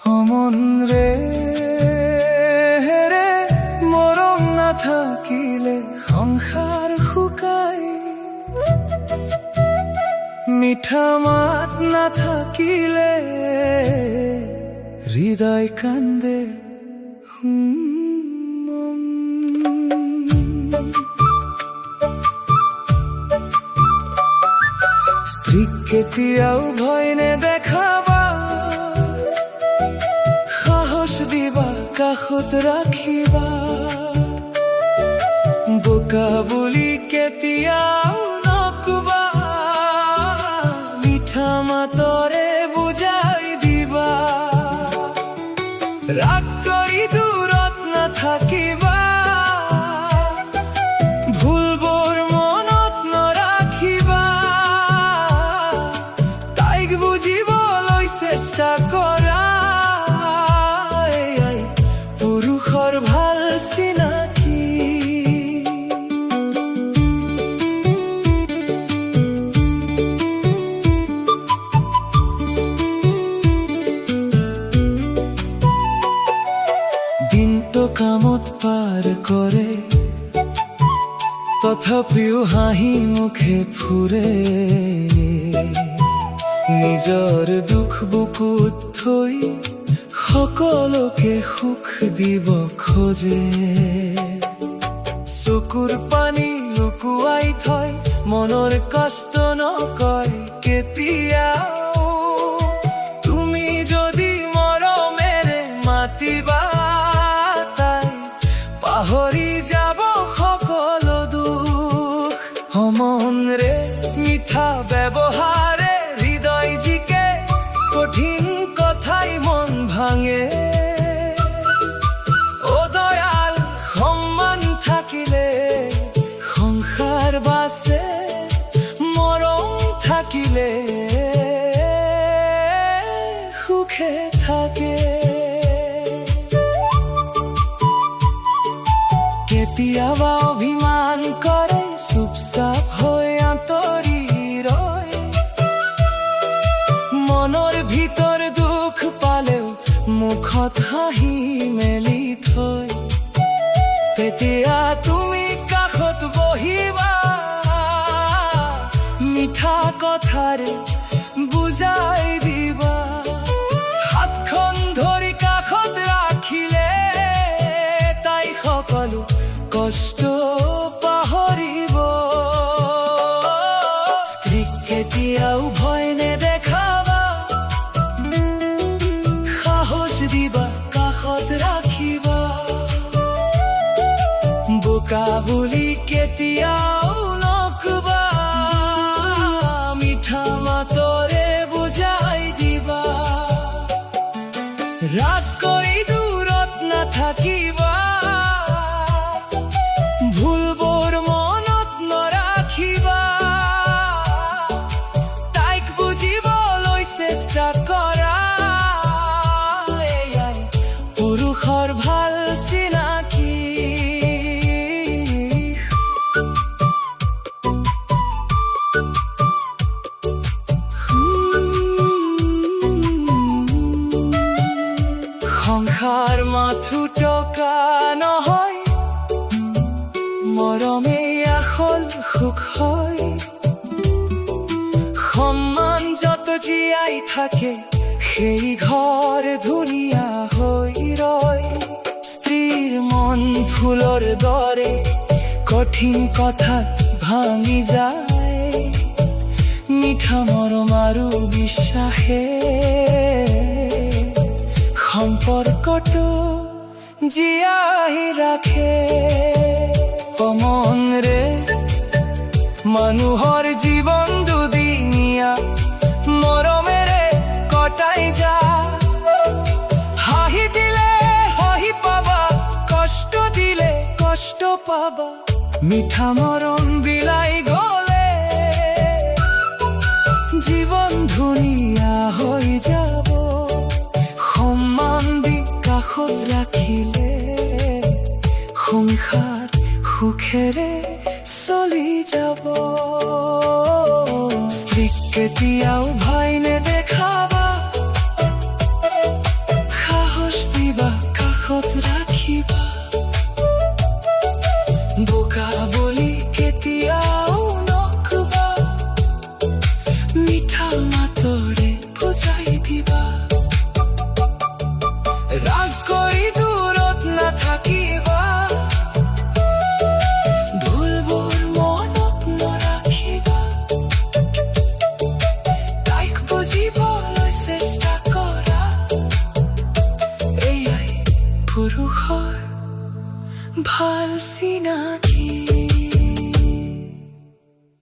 অমন ৰে ৰে মৰম নাথাকিলে সংসাৰ শুকায়, মিঠা মাত নাথাকিলে হৃদয় কান্দে। স্ত্ৰীক কেতিয়াও ভয় নেদেখাবা, সাহস দিবা কাষত ৰাখিবা, বোকা বুলি কেতিয়াও নকবা, মিঠা মাতৰে বুজাই দিবা। ৰাগ কৰি দূৰত নাথাকিবা, ভুলবোৰ মনত নৰাখিবা, তাইক বুজিবলৈ চেষ্টা কৰা, পুৰুষৰ ভাল চিনাকি। দিনটো কামত পাৰ কৰে, তথাপিও হাঁহি মুখে ফুৰে, নিজৰ দুখ বুকুত থৈ সকলোকে সুখ দিব খোজে। চকুৰ পানী লুকুৱাই থয়, মনৰ কষ্ট নকয় কেতিয়াও, তুমি যদি মৰমেৰে মাতিবা, তাই পাহৰি যাব সকলো দুখ। অমন ৰে মিঠা ব্যৱহাৰে হৃদয় জিকে, কঠিন কথাই মন ভাঙে। ও দয়াল, সন্মান থাকিলে সংসাৰ বাচে, মৰম থাকিলে সুখে থাকে। কেতিয়াবা অভিমান কৰে, চুপচাপ হৈ আঁতৰি ৰয়, মনৰ ভিতৰ দুখ পালেও মুখত হাঁহি মেলি থয়। তেতিয়া তুমি কাষত বহিবা, মিঠা কথাৰে বুজাই দিবা, হাতখন ধৰি কাষত ৰাখিলে তাই সকলো কষ্ট পাহৰিব। স্ত্ৰীক কেতিয়াও ভয় নেদেখাবা, সাহস দিবা কাষত ৰাখিবা, বোকা বুলি কেতিয়াও নকবা, মিঠা মাতৰে বুজাই দিবা। ৰাগ কৰি দূৰত নাথাকিবা, ভুলবোৰ মনত নৰাখিবা, তাইক বুজিবলৈ চেষ্টা কৰা, পুৰুষৰ ভাল চিনাকি। সংসাৰ মাথো টকা নহয়, মৰমেই আচল সুখ হয়, সন্মান যত জীয়াই থাকে, সেই ঘৰ ধুনীয়া হৈ ৰয়। স্ত্ৰীৰ মন ফুলৰ দৰে, কঠিন কথাত ভাঙি যায়, মিঠা মৰম আৰু বিশ্বাসে সম্পৰ্কটো জীয়াই ৰাখে। অমন ৰে মানুহৰ জীৱন দুদিনীয়া, মৰমেৰে কটাই যা, হাঁহি দিলে হাঁহি পাবা, কষ্ট দিলে কষ্ট পাবা, মিঠা মৰম বিলাই গলে জীৱন ধুনীয়া হৈ যাব। সন্মান দি কাষত ৰাখিলে সংসাৰ সুখেৰে চলি যাব। স্ত্ৰীক কেতিয়াও ভয় নেদেখাবা, থাকিব